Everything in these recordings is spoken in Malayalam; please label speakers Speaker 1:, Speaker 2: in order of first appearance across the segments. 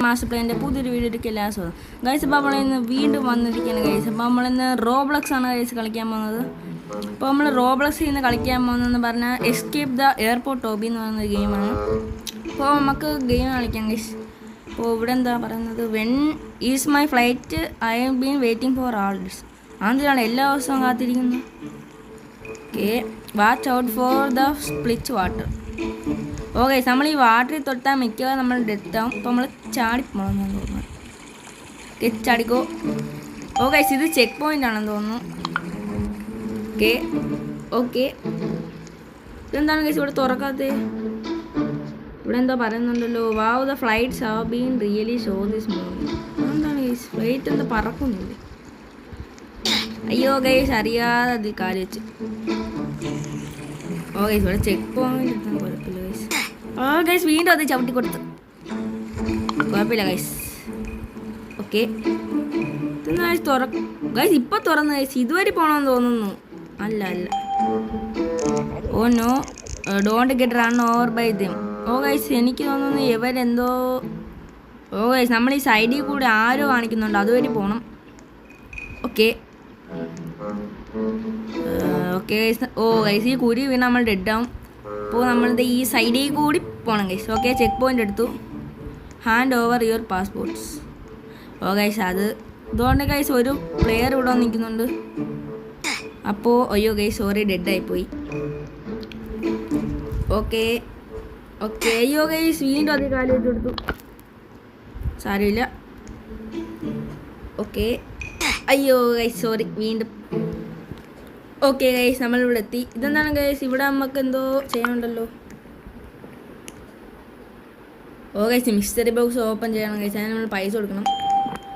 Speaker 1: മാസ്റ്റർ പ്ലാൻ്റെ പുതിയൊരു വീഡിയോയ്ക്ക് എല്ലാ സ്വാഗതം ഗൈസ്. അപ്പോൾ നമ്മളിന്ന് വീണ്ടും വന്നിരിക്കുകയാണ് ഗൈസ്. അപ്പോൾ നമ്മളിന്ന് റോബ്ലക്സ് ആണ് ഗൈസ് കളിക്കാൻ പോകുന്നത്. അപ്പോൾ നമ്മൾ റോബ്ലക്സിൽ നിന്ന് കളിക്കാൻ പോകുന്നതെന്ന് പറഞ്ഞാൽ എസ്കേപ്പ് ദ എയർപോർട്ട് ടോബി എന്ന് പറയുന്ന ഗെയിമാണ്. അപ്പോൾ നമുക്ക് ഗെയിം കളിക്കാം ഗൈസ്. അപ്പോൾ ഇവിടെ എന്താ പറയുന്നത്, when is my flight I have been waiting for all days. അതിനാണ് എല്ലാ ദിവസവും കാത്തിരിക്കുന്നത്. Okay, watch out for the split water. Okay, നമ്മൾ ഈ വാട്ടറിൽ തൊട്ടാൽ മിക്കവാറും നമ്മൾ ഡെത്ത് ആവും. അപ്പോൾ നമ്മൾ ചാടിപ്പോകണമെന്ന് തോന്നുന്നു. ചാടിക്കോ. ഓക്കെ, ഇത് ചെക്ക് പോയിൻ്റ് ആണെന്ന് തോന്നുന്നു. ഓക്കെ ഓക്കെ, ഇതെന്താണ് കേസ് ഇവിടെ തുറക്കാത്തത്? ഇവിടെ എന്തോ പറയുന്നുണ്ടല്ലോ, wow the flights have been really slow this morning. എന്താണ് കേസ്, ഫ്ലൈറ്റ് എന്താ പറക്കുന്നില്ല? അയ്യോ ഗൈസ്, അറിയാതെ അതിൽ കാല് വെച്ച്. ഓ ഗൈസ്, ഇവിടെ ചെക്ക് പോയിന്റ് എത്താൻ കുഴപ്പമില്ല ഗൈസ്. ഓ ഗൈസ്, വീണ്ടും അത് ചവിട്ടി കൊടുത്ത്. കുഴപ്പമില്ല ഗൈസ്. ഓക്കെ, ഇതെന്നാ ഗൈസ് ഇപ്പം തുറന്ന് ഗൈസ്. ഇതുവരെ പോകണമെന്ന് തോന്നുന്നു. അല്ല അല്ല, oh no, don't get run over by them. Oh guys, എനിക്ക് തോന്നുന്നു ഇവരെന്തോ. ഓ ഗൈസ്, നമ്മൾ ഈ സൈഡിൽ കൂടെ ആരോ കാണിക്കുന്നുണ്ട്, അതുവരെ പോകണം. Okay okay guys. ഓ ഗൈസ്, ഈ കുരി വീണ് നമ്മൾ ഡെഡ് ആവും. അപ്പോൾ നമ്മളിത് ഈ സൈഡിൽ കൂടി പോകണം ഗൈസ്. ഓക്കെ, ചെക്ക് പോയിൻ്റ് എടുത്തു. Hand over your passports. Oh guys, അത് ഇതുകൊണ്ട് ഗൈസ് ഒരു പ്ലെയർ ഇവിടെ നിൽക്കുന്നുണ്ട്. അപ്പോൾ അയ്യോ ഗൈസ്, സോറി, ഡെഡായിപ്പോയി. ഓക്കെ ഓക്കെ, അയ്യോ ഗൈസ്, വീണ്ടും അത് കാലം വെച്ച് കൊടുത്തു. സാരമില്ല. ഓക്കെ, അയ്യോ ഗൈസ്, സോറി, വീണ്ടും. ഓക്കെ ഗൈസ്, നമ്മളിവിടെ എത്തി. ഇതെന്താണ് ഗൈസ്, ഇവിടെ നമുക്ക് എന്തോ ചെയ്യാനുണ്ടല്ലോ. Oh guys, mystery box open ചെയ്യണം ഗൈസ്. അതിന് നമ്മൾ പൈസ കൊടുക്കണം.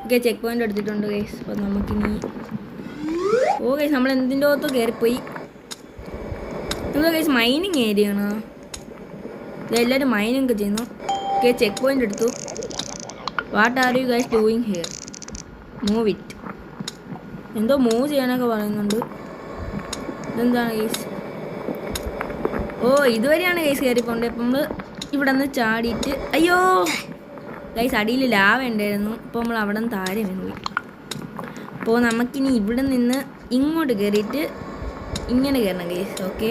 Speaker 1: ഓക്കെ, ചെക്ക് പോയിൻ്റ് എടുത്തിട്ടുണ്ട് ഗൈസ്. അപ്പോൾ നമുക്കിനി ഓ ഗൈസ്, നമ്മൾ എന്തിൻ്റെ അകത്തോ കയറിപ്പോയി. എന്തോ ഗൈസ്, മൈനിങ് ഏരിയ ആണ്. ഇതെല്ലാവരും മൈനിങ് ഒക്കെ ചെയ്യുന്നു. ഓക്കെ, ചെക്ക് പോയിൻ്റ് എടുത്തു. What are you guys doing here? Move it. എന്തോ മൂവ് ചെയ്യാനൊക്കെ പറയുന്നുണ്ട്. ഇതെന്താണ് ഗൈസ്? ഓ, ഇതുവരെയാണ് ഗൈസ് കയറിപ്പോണ്ടേ. അപ്പം നമ്മൾ ഇവിടെ നിന്ന് ചാടിയിട്ട്, അയ്യോ ഗൈസ്, അടിയിൽ ലാവ ഉണ്ടായിരുന്നു. അപ്പോൾ നമ്മൾ അവിടെ നിന്ന് താഴെ വീണുപോയി. അപ്പോൾ നമുക്കിനി ഇവിടെ നിന്ന് ഇങ്ങോട്ട് കയറിയിട്ട് ഇങ്ങനെ കയറണം ഗൈസ്. ഓക്കെ,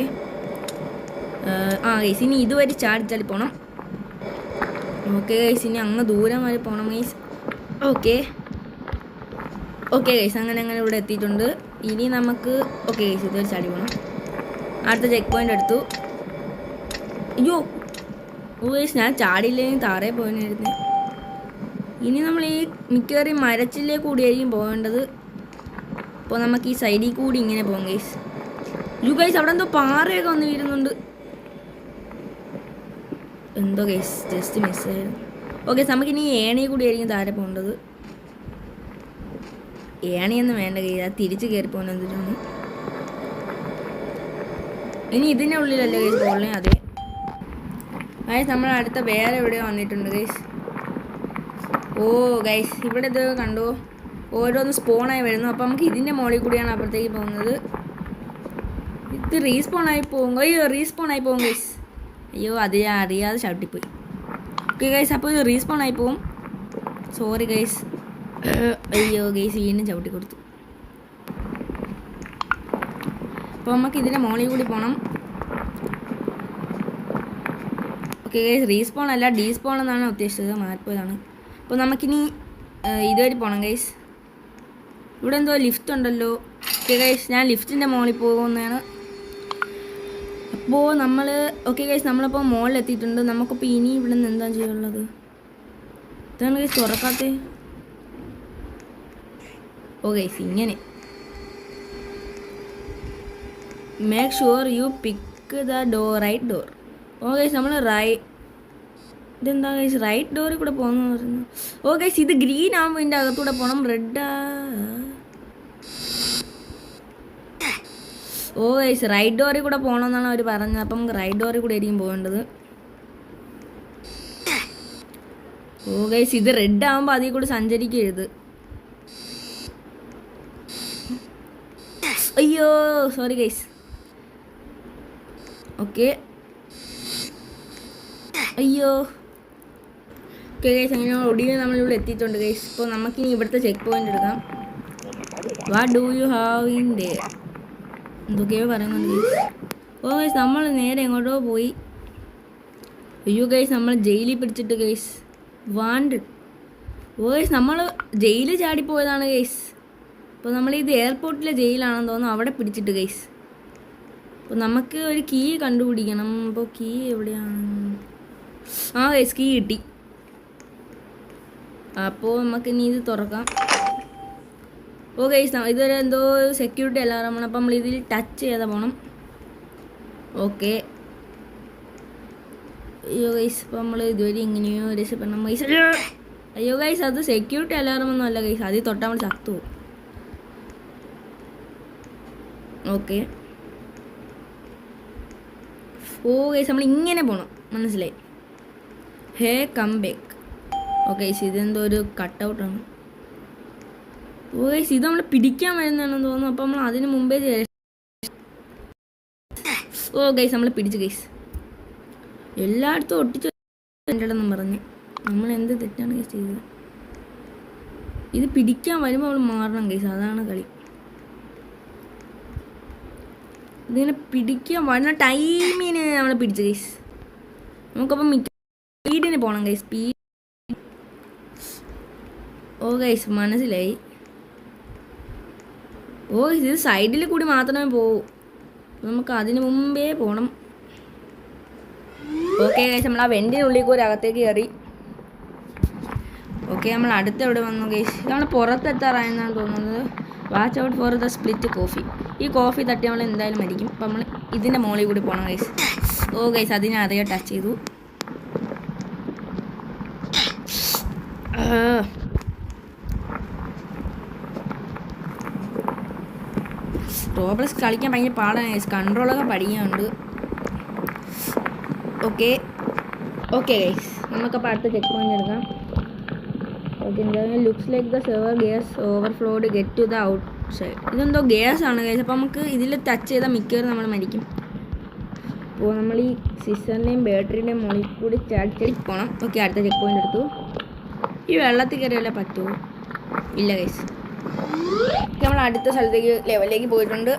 Speaker 1: ഗൈസ്, ഇനി ഇതുവരെ ചാടി പോകണം. ഓക്കെ ഗൈസ്, ഇനി അങ്ങ് ദൂരം വരെ പോകണം ഗൈസ്. ഓക്കെ ഓക്കെ ഗൈസ്, അങ്ങനെ ഇവിടെ എത്തിയിട്ടുണ്ട്. ഇനി നമുക്ക് ഓക്കെ ഗൈസ്, ഇതുവരെ ചാടി പോകണം. അടുത്ത ചെക്ക് പോയിൻ്റ് എടുത്തു. അയ്യോ ഓ ഗൈസ്, ഞാൻ ചാടിയില്ലെങ്കിൽ താഴെ പോകാനായിരുന്നു. ഇനി നമ്മൾ ഈ മിക്കവാറും മരച്ചിലേ കൂടിയായിരിക്കും പോകേണ്ടത്. അപ്പോൾ നമുക്ക് ഈ സൈഡിൽ കൂടി ഇങ്ങനെ പോകാം ഗൈസ്. യു ഗൈസ്, അവിടെ എന്തോ പാറയൊക്കെ വന്ന് വീഴുന്നുണ്ട്. എന്തോ ഗൈസ്, ജസ്റ്റ് മിസ്സായിരുന്നു. ഓക്കെ, നമുക്കിനി ഏണി കൂടി ആയിരിക്കും താഴെ പോകേണ്ടത്. ഏണിയൊന്നും വേണ്ട ഗൈസ്, അത് തിരിച്ച് കയറി പോകുന്നത് എന്തിനാണ്? ഇനി ഇതിൻ്റെ ഉള്ളിലല്ലേ ഗൈസ് പോകണേ? അതെ ഗൈസ്, നമ്മൾ അടുത്ത വേറെ എവിടെയോ വന്നിട്ടുണ്ട് ഗൈസ്. ഓ ഗൈസ്, ഇവിടെ ഇത് കണ്ടോ, ഓരോന്ന് സ്പോണായി വരുന്നു. അപ്പോൾ നമുക്ക് ഇതിൻ്റെ മുകളിൽ കൂടിയാണ് അപ്പുറത്തേക്ക് പോകുന്നത്. ഇത് റീസ്പോണായി പോകും. അയ്യോ, റീസ്പോണായി പോകും ഗൈസ്. അയ്യോ, അത് ഞാൻ അറിയാതെ ചവിട്ടിപ്പോയി. ഓക്കെ ഗൈസ്, അപ്പോൾ ഇത് റീസ്പോണായി പോകും. Sorry guys. അയ്യോ ഗൈസ്, വീണ്ടും ചവിട്ടി കൊടുത്തു. അപ്പോൾ നമുക്ക് ഇതിൻ്റെ മുകളിൽ കൂടി പോകണം. ഓക്കെ ഗൈസ്, റീസ്പോൺ അല്ല ഡീസ്പോൺ എന്നാണ് ഉദ്ദേശിച്ചത്, മാറിപ്പോയതാണ്. അപ്പോൾ നമുക്കിനി ഇതുവരെ പോകണം ഗൈസ്. ഇവിടെ എന്തോ ലിഫ്റ്റ് ഉണ്ടല്ലോ. ഓക്കെ ഗൈസ്, ഞാൻ ലിഫ്റ്റിൻ്റെ മുകളിൽ പോകുന്നതാണ്. അപ്പോൾ നമ്മൾ ഓക്കെ ഗൈസ്, നമ്മളിപ്പോൾ മുകളിൽ എത്തിയിട്ടുണ്ട്. നമുക്കിപ്പോൾ ഇനി ഇവിടെ നിന്ന് എന്താണ് ചെയ്യാനുള്ളത്? ഇതാണ് ഗൈസ് തുറക്കാത്തേ. ഓ ഗൈസ്, ഇങ്ങനെ make sure you pick the door, right door. Oh guys, നമ്മൾ ഇതെന്താ ഗൈസ്, റൈറ്റ് ഡോറിൽ കൂടെ പോകുന്നു പറയുന്നു. ഓ ഗൈസ്, ഇത് ഗ്രീൻ ആകുമ്പോൾ ഇതിൻ്റെ അകത്തൂടെ പോകണം. റെഡാ. ഓ ഗൈസ്, റൈറ്റ് ഡോറിൽ കൂടെ പോകണമെന്നാണ് അവർ പറഞ്ഞത്. അപ്പം നമുക്ക് റൈറ്റ് ഡോറിൽ കൂടെ ആയിരിക്കും പോകേണ്ടത്. ഓ ഗൈസ്, ഇത് റെഡ് ആകുമ്പോൾ അതിൽ കൂടെ സഞ്ചരിക്കരുത്. അയ്യോ സോറി ഗൈസ്. ഓക്കെ, അയ്യോ ഓക്കെ ഗൈസ്, അങ്ങനെ ഒടിയിൽ നമ്മളിവിടെ എത്തിയിട്ടുണ്ട് ഗൈസ്. ഇപ്പോൾ നമുക്കിനി ഇവിടുത്തെ ചെക്ക് പോയിന്റ് എടുക്കാം. What do you have in day എന്തൊക്കെയോ പറയുന്നുണ്ട് ഗൈസ്. ഓ ഗൈസ്, നമ്മൾ നേരെ എങ്ങോട്ടോ പോയി. അയ്യോ ഗൈസ്, നമ്മൾ ജയിലിൽ പിടിച്ചിട്ട് ഗൈസ്. വാണ്ടഡ്. ഓ ഗൈസ്, നമ്മൾ ജയിലിൽ ചാടിപ്പോയതാണ് ഗൈസ്. അപ്പോൾ നമ്മളിത് എയർപോർട്ടിലെ ജയിലാണെന്ന് തോന്നുന്നു, അവിടെ പിടിച്ചിട്ട് ഗൈസ്. അപ്പോൾ നമുക്ക് ഒരു കീ കണ്ടുപിടിക്കണം. അപ്പോൾ കീ എവിടെയാണ്? ആ ഗൈസ്, കീ കിട്ടി. അപ്പോൾ നമുക്ക് ഇനി ഇത് തുറക്കാം. ഓ ഗൈസ്, ഇതൊരു എന്തോ സെക്യൂരിറ്റി അലാറമാണ്. അപ്പോൾ നമ്മൾ ഇതിൽ ടച്ച് ചെയ്താൽ പോകണം. ഓക്കെ. അയ്യോ ഗൈസ്, ഇപ്പോൾ നമ്മൾ ഇതുവരെ ഇങ്ങനെയോ രക്ഷപ്പെടണം ഗൈസ്. അയ്യോ ഗൈസ്, അത് സെക്യൂരിറ്റി അലാറമൊന്നും അല്ല ഗൈസ്, അതിൽ തൊട്ടാൽ നമ്മൾ ചത്തു. ഓക്കെ. ഓ ഗൈസ്, നമ്മൾ ഇങ്ങനെ പോകണം, മനസ്സിലായി. Hey come back. Okay guys, ഇതെന്തോ ഒരു കട്ടൗട്ടാണ്. ഓ ഗൈസ്, ഇത് നമ്മൾ പിടിക്കാൻ വരുന്നതാണെന്ന് തോന്നുന്നു. അപ്പോൾ നമ്മൾ അതിന് മുമ്പേ ഓ ഗൈസ്, നമ്മൾ പിടിച്ചു ഗൈസ്. എല്ലായിടത്തും ഒട്ടിച്ച് എന്നും പറഞ്ഞ് നമ്മൾ എന്ത് തെറ്റാണ് ഗൈസ് ചെയ്തത്. ഇത് പിടിക്കാൻ വരുമ്പോൾ അവൾ മാറണം ഗൈസ്, അതാണ് കളി. ഇതിങ്ങനെ പിടിക്കാൻ വരുന്ന ടൈമിന് നമ്മൾ പിടിച്ചു ഗൈസ്. നമുക്കപ്പം സ്പീഡിന് പോകണം ഗൈസ്, സ്പീഡ്. ഓ ഗൈസ്, മനസ്സിലായി. ഓ ഇത് സൈഡിൽ കൂടി മാത്രമേ പോകൂ, നമുക്ക് അതിന് മുമ്പേ പോകണം. ഓക്കെ ഗൈസ്, നമ്മൾ ആ വെൻറ്റിനുള്ളിൽ കൂടി അകത്തേക്ക് കയറി. ഓക്കെ, നമ്മൾ അടുത്തെവിടെ വന്നു ഗൈസ്? നമ്മൾ പുറത്തെത്താറായെന്നാണ് തോന്നുന്നത്. Watch out for the split coffee. ഈ കോഫി തട്ടി നമ്മൾ എന്തായാലും മരിക്കും. അപ്പം നമ്മൾ ഇതിൻ്റെ മുകളിൽ കൂടി പോകണം ഗൈസ്. ഓ ഗൈസ്, അതിനെ അറിയാൻ ടച്ച് ചെയ്തു. റോബ്ലക്സ് കളിക്കാൻ ഭയങ്കര പാടാണ് ഗൈസ്, കൺട്രോളൊക്കെ പഠിക്കാനുണ്ട്. ഓക്കെ ഗൈസ്, നമുക്കപ്പോൾ അടുത്ത ചെക്ക് പോയിന്റ് എടുക്കാം. ഓക്കെ, എന്തായാലും looks like the server gas overflowed get to the outside. ഇതെന്തോ ഗ്യാസ് ആണ് ഗൈസ്. അപ്പോൾ നമുക്ക് ഇതിൽ ടച്ച് ചെയ്താൽ മിക്കവാറും നമ്മൾ മരിക്കും. അപ്പോൾ നമ്മൾ ഈ സിസ്റ്ററിൻ്റെയും ബാറ്ററിയുടെയും മുകളിൽ കൂടി ചാടി പോകണം. ഓക്കെ, അടുത്ത ചെക്ക് പോയിന്റ് എടുത്തു. ഈ വെള്ളത്തിൽ കയറിയല്ലേ പറ്റുമോ? ഇല്ല ഗൈസ്. നമ്മൾ അടുത്ത സ്ഥലത്തേക്ക് ലെവലിലേക്ക് പോയിട്ടുണ്ട്.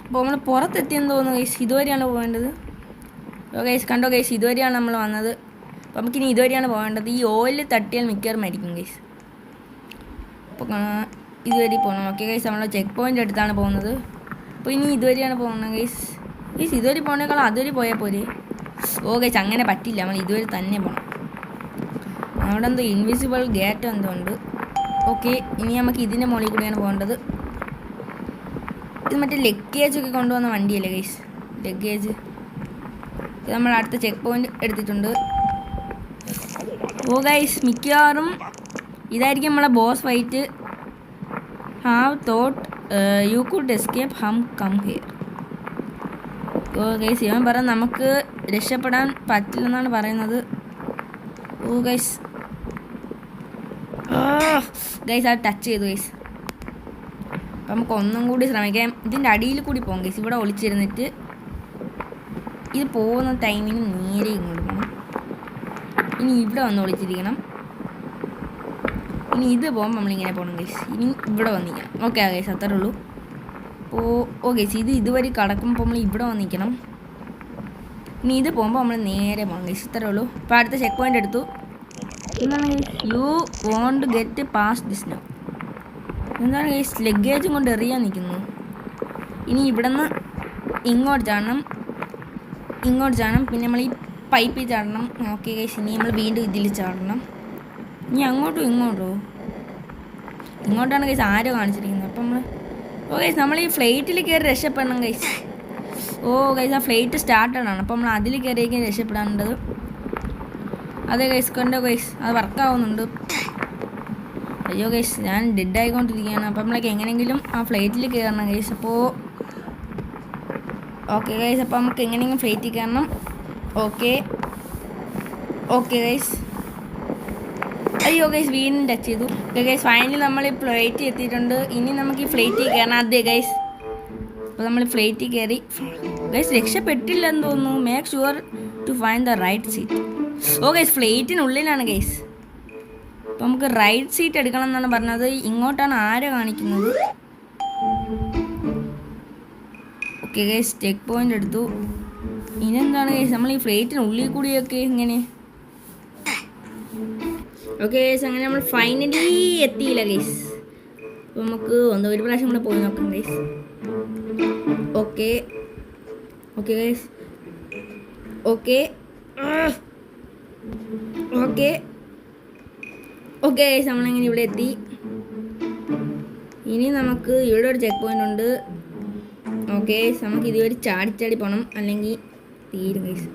Speaker 1: അപ്പോൾ നമ്മൾ പുറത്തെത്തിയെന്ന് തോന്നുന്നു ഗൈസ്. ഇതുവരെയാണ് പോകേണ്ടത്. ഗൈസ് കണ്ടോ ഗൈസ്, ഇതുവരെയാണ് നമ്മൾ വന്നത്. അപ്പോൾ നമുക്കിനി ഇതുവരെയാണ് പോകേണ്ടത്. ഈ ഓയിൽ തട്ടിയാൽ മിക്കവാറും മരിക്കും ഗൈസ്. അപ്പോൾ ഇതുവരെ പോകണം. ഓക്കെ ഗൈസ്, നമ്മൾ ചെക്ക് പോയിൻ്റ് അടുത്താണ് പോകുന്നത്. അപ്പോൾ ഇനി ഇതുവരെയാണ് പോകുന്നത് ഗൈസ്. ഇതുവരെ പോകുന്നേക്കാൾ അതുവരെ പോയാൽ പോരെ? ഓ ഗൈസ്, അങ്ങനെ പറ്റില്ല, നമ്മൾ ഇതുവരെ തന്നെ പോകണം. അവിടെ എന്തോ ഇൻവിസിബിൾ ഗേറ്റ് എന്തോ ഉണ്ട്. ഓക്കെ, ഇനി നമുക്ക് ഇതിൻ്റെ മുകളിൽ കൂടെയാണ് പോകേണ്ടത്. ഇത് മറ്റേ ലഗേജൊക്കെ കൊണ്ടുവന്ന വണ്ടിയല്ലേ ഗൈസ്, ലഗേജ്. നമ്മൾ അടുത്ത ചെക്ക് പോയിന്റ് എടുത്തിട്ടുണ്ട്. ഓ ഗൈസ്, മിക്കവാറും ഇതായിരിക്കും നമ്മളെ boss fight. Have thought you could escape hmm come here. Oh guys, ഇവൻ പറഞ്ഞ നമുക്ക് രക്ഷപ്പെടാൻ പറ്റില്ലെന്നാണ് പറയുന്നത്. ഓ ഗൈസ്, ഗൈസ് അത് ടച്ച് ചെയ്തു ഗൈസ്. അപ്പം നമുക്ക് ഒന്നും കൂടി ശ്രമിക്കാം. ഇതിൻ്റെ അടിയിൽ കൂടി പോകാം ഗൈസ്. ഇവിടെ ഒളിച്ചിരുന്നിട്ട് ഇത് പോകുന്ന ടൈമിന് നേരെ ഇങ്ങോട്ട് പോകണം. ഇനി ഇവിടെ വന്ന് ഒളിച്ചിരിക്കണം. ഇനി ഇത് പോകുമ്പോൾ നമ്മളിങ്ങനെ പോകണം ഗൈസ്. ഇനി ഇവിടെ വന്നിരിക്കണം. ഓക്കെ ഗൈസ്, അത്രേ ഉള്ളൂ. ഓ ഗൈസ്, ഇതുവരെ കടക്കുമ്പോൾ നമ്മൾ ഇവിടെ വന്നിരിക്കണം. ഇനി ഇത് പോകുമ്പോൾ നമ്മൾ നേരെ പോകണം ഗൈസ്. ഇത്രേ ഉള്ളൂ. ഇപ്പോൾ അടുത്ത ചെക്ക് പോയിന്റ് എടുത്തു. എന്താണ് guys? You won't get pass this now. എന്താണ് ഗൈസ്, ലഗേജും കൊണ്ട് എറിയാൻ നിൽക്കുന്നു. ഇനി ഇവിടെ നിന്ന് ഇങ്ങോട്ട് ചാടണം, പിന്നെ നമ്മൾ ഈ പൈപ്പിൽ ചാടണം. ഓക്കെ ഗൈസ്, ഇനി നമ്മൾ വീണ്ടും ഇതിൽ ചാടണം. ഇനി അങ്ങോട്ടോ ഇങ്ങോട്ടാണ് ഗൈസ് ആരോ കാണിച്ചിരിക്കുന്നത്. അപ്പം നമ്മൾ ഈ ഫ്ലൈറ്റിൽ കയറി രക്ഷപ്പെടണം ഗൈസ്. ഓ ഗൈസ്, ആ ഫ്ലൈറ്റ് സ്റ്റാർട്ടഡാണ്. അപ്പോൾ നമ്മൾ അതിൽ കയറിയേക്കും രക്ഷപ്പെടാനുള്ളത്. അതെ ഗൈസ്, കണ്ടോ ഗൈസ്, അത് വർക്കാവുന്നുണ്ട്. അയ്യോ ഗൈസ്, ഞാൻ ഡെഡ് ആയിക്കൊണ്ടിരിക്കുകയാണ്. അപ്പോൾ നമ്മളൊക്കെ എങ്ങനെയെങ്കിലും ആ ഫ്ലൈറ്റിൽ കയറണം ഗൈസ്. അപ്പോൾ ഓക്കെ ഗൈസ്, അപ്പോൾ നമുക്ക് എങ്ങനെയെങ്കിലും ഫ്ലൈറ്റിൽ കയറണം. Okay guys. അയ്യോ ഗൈസ്, വീണ്ടും ടച്ച് ചെയ്തു. ഓക്കെ ഗൈസ്, ഫൈനലി നമ്മൾ ഈ ഫ്ലൈറ്റിൽ എത്തിയിട്ടുണ്ട്. ഇനി നമുക്ക് ഈ ഫ്ലൈറ്റിൽ കയറണം. അതെ ഗൈസ്, അപ്പോൾ നമ്മൾ ഫ്ലൈറ്റിൽ കയറി ഗൈസ്. രക്ഷപ്പെട്ടില്ലെന്ന് തോന്നുന്നു. Make sure to find the right seat. ഓ ഗൈസ്, ഫ്ലൈറ്റിനുള്ളിലാണ് ഗൈസ്. അപ്പോൾ നമുക്ക് റൈറ്റ് സീറ്റ് എടുക്കണം എന്നാണ് പറഞ്ഞത്. ഇങ്ങോട്ടാണ് ആരോ കാണിക്കുന്നത്. ഓക്കെ ഗൈസ്, ചെക്ക് പോയിന്റ് എടുത്തു. ഇനി എന്താണ് ഗൈസ്, നമ്മൾ ഈ ഫ്ലൈറ്റിനുള്ളിൽ കൂടിയൊക്കെ ഇങ്ങനെ. ഓക്കെ ഗൈസ്, അങ്ങനെ നമ്മൾ ഫൈനലി എത്തിയില്ല ഗൈസ്. അപ്പോൾ നമുക്ക് ഒരു പ്രാവശ്യം കൂടെ പോയി നോക്കാം guys. Okay okay guys, okay okay okay guys, നമ്മളിങ്ങനെ ഇവിടെ എത്തി. ഇനി നമുക്ക് ഇവിടെ ഒരു ചെക്ക് പോയിന്റ് ഉണ്ട്. ഓക്കെ, നമുക്ക് ഇതുവരെ ചാടി പോകണം, അല്ലെങ്കിൽ തീരും ഗൈസ്.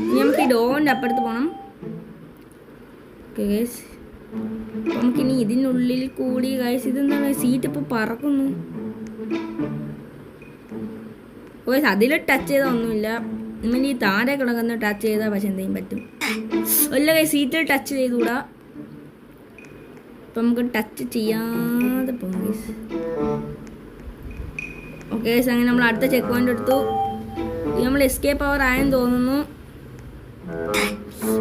Speaker 1: ഇനി നമുക്ക് ഈ ഡോറിൻ്റെ അപ്പുറത്ത് പോകണം. ഓക്കെ ഗൈസ്, നമുക്കിനി ഇതിനുള്ളിൽ കൂടി ഗൈസ്. ഇതെന്താണ് സീറ്റ് ഇപ്പോൾ പറക്കുന്നു ഗൈസ്. അതിൽ ടച്ച് ചെയ്താൽ ഒന്നുമില്ല. നമ്മൾ ഈ താഴെ കിടക്കുന്ന ടച്ച് ചെയ്താൽ പക്ഷെ എന്തെങ്കിലും പറ്റും. അല്ല ഗൈസ്, സീറ്റിൽ ടച്ച് ചെയ്തുകൂടാ. അപ്പം നമുക്ക് ടച്ച് ചെയ്യാതെ പോകും ഗൈസ്. ഓക്കെ ഗൈസ്, അങ്ങനെ നമ്മൾ അടുത്ത ചെക്ക് പോയിന്റ് എടുത്തു. നമ്മൾ എസ്കേപ്പ് അവർ ആയെന്ന് തോന്നുന്നു.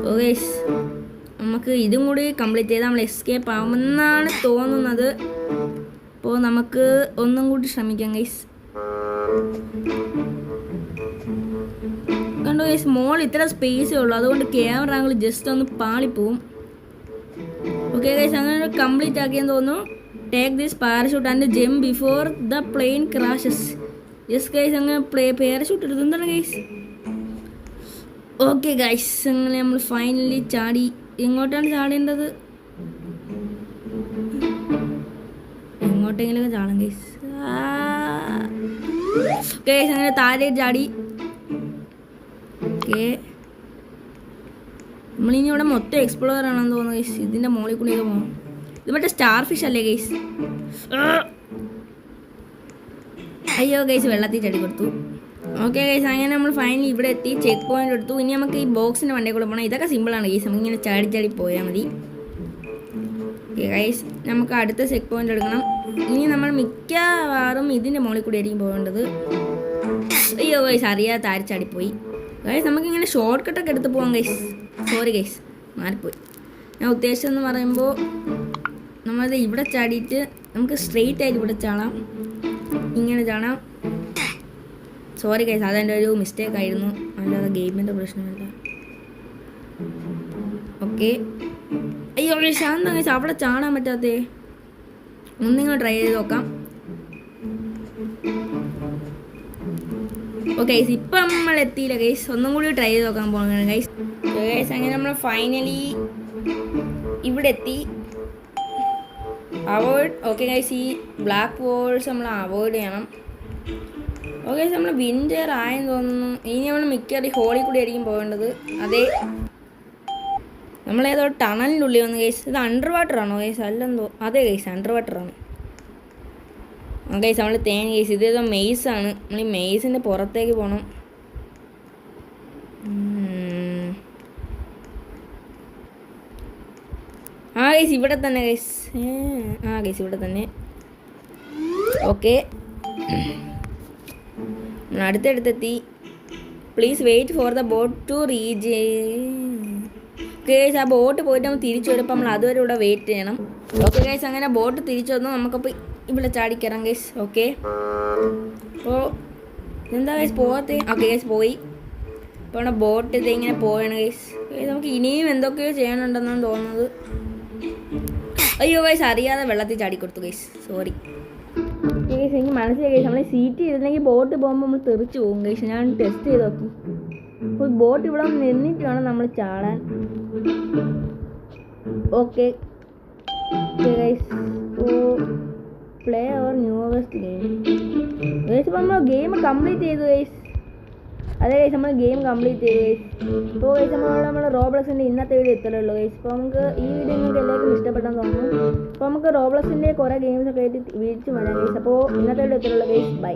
Speaker 1: ഓ ഗൈസ്, നമുക്ക് ഇതും കൂടി കംപ്ലീറ്റ് ചെയ്താൽ നമ്മൾ എസ്കേപ്പ് ആവുമെന്നാണ് തോന്നുന്നത്. അപ്പോൾ നമുക്ക് ഒന്നും കൂടി ശ്രമിക്കാം ഗൈസ്. കണ്ടോ ഗൈസ്, മോൾ ഇത്ര സ്പേസേ ഉള്ളൂ, അതുകൊണ്ട് ക്യാമറ ആംഗിൾ ജസ്റ്റ് ഒന്ന് പാളിപ്പോവും. ഓക്കെ ഗൈസ്, അങ്ങനെ കംപ്ലീറ്റ് ആക്കിയെന്ന് തോന്നുന്നു. Take this parachute and jump before the plain crashes. Yes guys, അങ്ങനെ പാരഷൂട്ട് എടുത്തു. എന്താണ് ഗൈസ്? ഓക്കെ ഗൈസ്, അങ്ങനെ നമ്മൾ ഫൈനലി ചാടി. എങ്ങോട്ടാണ് ചാടേണ്ടത്? എങ്ങോട്ടെങ്കിലൊക്കെ ചാടാം ഗൈസ്. ഗൈസ്, അങ്ങനെ താഴെ ചാടി. ഓക്കെ, നമ്മളിനി ഇവിടെ മൊത്തം എക്സ്പ്ലോർ ആണെന്ന് തോന്നുന്നു ഗൈസ്. ഇതിൻ്റെ മുകളിൽ കൂടിയൊക്കെ പോകണം. ഇത് മറ്റേ സ്റ്റാർ ഫിഷ് അല്ലേ ഗൈസ്? അയ്യോ ഗൈസ്, വെള്ളത്തിൽ ചടി കൊടുത്തു. ഓക്കെ ഗൈസ്, അങ്ങനെ നമ്മൾ ഫൈനലി ഇവിടെ എത്തി. ചെക്ക് പോയിന്റ് എടുത്തു. ഇനി നമുക്ക് ഈ ബോക്സിൻ്റെ വണ്ടിയിൽ കൂടെ പോകണം. ഇതൊക്കെ സിമ്പിളാണ് ഗൈസ്, നമുക്കിങ്ങനെ ചാടി പോയാൽ മതി. ഓക്കെ ഗൈസ്, നമുക്ക് അടുത്ത ചെക്ക് പോയിന്റ് എടുക്കണം. ഇനി നമ്മൾ മിക്കവാറും ഇതിൻ്റെ മുകളിൽ കൂടി ആയിരിക്കും പോകേണ്ടത്. അയ്യോ ഗൈസ്, അറിയാതെ ചാടിപ്പോയി ഗൈസ്. നമുക്കിങ്ങനെ ഷോർട്ട് കട്ടൊക്കെ എടുത്ത് പോകാം ഗൈസ്. സോറി ഗൈസ്, മാറിപ്പോയി. ഞാൻ ഉദ്ദേശിച്ചതെന്ന് പറയുമ്പോൾ നമ്മളത് ഇവിടെ ചാടിയിട്ട് നമുക്ക് സ്ട്രെയിറ്റ് ആയിട്ട് ഇവിടെ ചാടാം, ഇങ്ങനെ ചാടാം. സോറി ഗൈസ്, അതെൻ്റെ ഒരു മിസ്റ്റേക്ക് ആയിരുന്നു, അല്ലാതെ ഗെയിമിൻ്റെ പ്രശ്നമല്ല. ഓക്കെ, അയ്യോ ഗൈസ്, ശാന്ത ഗൈസ്, അവിടെ ചാടാൻ പറ്റാത്തേ. ഒന്നിങ്ങനെ ട്രൈ ചെയ്ത് നോക്കാം. ഓക്കെ ഗൈസ്, ഇപ്പം നമ്മൾ എത്തിയില്ല ഗൈസ്. ഒന്നും കൂടി ട്രൈ ചെയ്ത് നോക്കാൻ പോകുന്നത് ഗൈസ്. ഗൈസ്, അങ്ങനെ നമ്മൾ ഫൈനലി ഇവിടെ എത്തി. അവോയ്ഡ്. ഓക്കെ ഗൈസ്, ഈ ബ്ലാക്ക് ഹോൾസ് നമ്മൾ അവോയ്ഡ് ചെയ്യണം. ഓക്കെ ഗൈസ്, നമ്മൾ വിൻറ്റർ ആയെന്ന് തോന്നുന്നു. ഇനി നമ്മൾ മിക്കവാറും ഹോളിൽ കൂടി ആയിരിക്കും പോകേണ്ടത്. അതെ, നമ്മളേതോ ടണലിൻ്റെ ഉള്ളിൽ വന്നു ഗൈസ്. ഇത് അണ്ടർ വാട്ടർ ആണോ ഗൈസ്? അല്ലെന്തോ. അതെ ഗൈസ്, അണ്ടർ വാട്ടർ ആണ് ഗൈസ്. നമ്മൾ തേൻ ഗൈസ്, ഇതേതോ മെയ്സാണ്. നമ്മൾ ഈ മെയ്സിൻ്റെ പുറത്തേക്ക് പോകണം. ആ ഗൈസ്, ഇവിടെ തന്നെ ഗൈസ്. ആ ഗൈസ്, ഇവിടെ തന്നെ. ഓക്കെ, നമ്മൾ അടുത്തെത്തി. Please wait for the boat to reach. Guys, ആ ബോട്ട് പോയിട്ട് നമ്മൾ തിരിച്ചു വരുമ്പോൾ നമ്മൾ അതുവരെ ഇവിടെ വെയിറ്റ് ചെയ്യണം. ഓക്കെ ഗൈസ്, അങ്ങനെ ബോട്ട് തിരിച്ചു വന്നു. നമുക്കപ്പോൾ ഇവിടെ ചാടിക്കയറാം ഗൈസ്. ഓക്കെ, അപ്പോൾ എന്താ ഗൈസ് പോകത്തെ? ഓക്കെ ഗൈസ്, പോയി. അപ്പോൾ നമ്മുടെ ബോട്ട് ഇത് ഇങ്ങനെ പോവുകയാണ് ഗൈസ്. നമുക്ക് ഇനിയും എന്തൊക്കെയോ ചെയ്യാനുണ്ടെന്നാണ് തോന്നുന്നത്. അയ്യോ ഗൈസ്, അറിയാതെ വെള്ളത്തിൽ ചാടിക്കൊടുത്തു ഗൈസ്. സോറി ഗൈസ്, എനിക്ക് മനസ്സിലായി ഗൈസ്. നമ്മൾ സീറ്റ് ചെയ്തില്ലെങ്കിൽ ബോട്ട് പോകുമ്പോൾ നമ്മൾ തെറിച്ച് പോകും ഗൈസ്. ഞാൻ ടെസ്റ്റ് ചെയ്ത് നോക്കി. അപ്പോൾ ബോട്ട് ഇവിടെ നിന്നിട്ട് വേണം നമ്മൾ ചാടാൻ. ഓക്കെ ഗൈസ്, പ്ലേ അവർ ന്യൂവസ്റ്റ് ഗെയിം ഗൈസ്. ഇപ്പോൾ നമ്മൾ ഗെയിം കംപ്ലീറ്റ് ചെയ്തു ഗൈസ്. അതെ ഗൈസ്, നമ്മൾ ഗെയിം കംപ്ലീറ്റ് ചെയ്തു ഗൈസ്. ഇപ്പോൾ ഗൈസ്, നമ്മൾ റോബ്ലക്സിൻ്റെ ഇന്നത്തെ വീഡിയോ ഇത്രയേ ഉള്ളൂ ഗൈസ്. അപ്പോൾ നമുക്ക് ഈ വീഡിയോ നിങ്ങൾക്ക് എല്ലാവർക്കും ഇഷ്ടപ്പെട്ടെന്ന് തോന്നുന്നു. അപ്പോൾ നമുക്ക് റോബ്ലക്സിൻ്റെ കുറേ ഗെയിംസൊക്കെ ആയിട്ട് വീഴ്ച വരാം ഗൈസ്. അപ്പോൾ ഇന്നത്തെ വീഡിയോ ഇത്രയേ ഉള്ളൂ ഗൈസ്. ബൈ.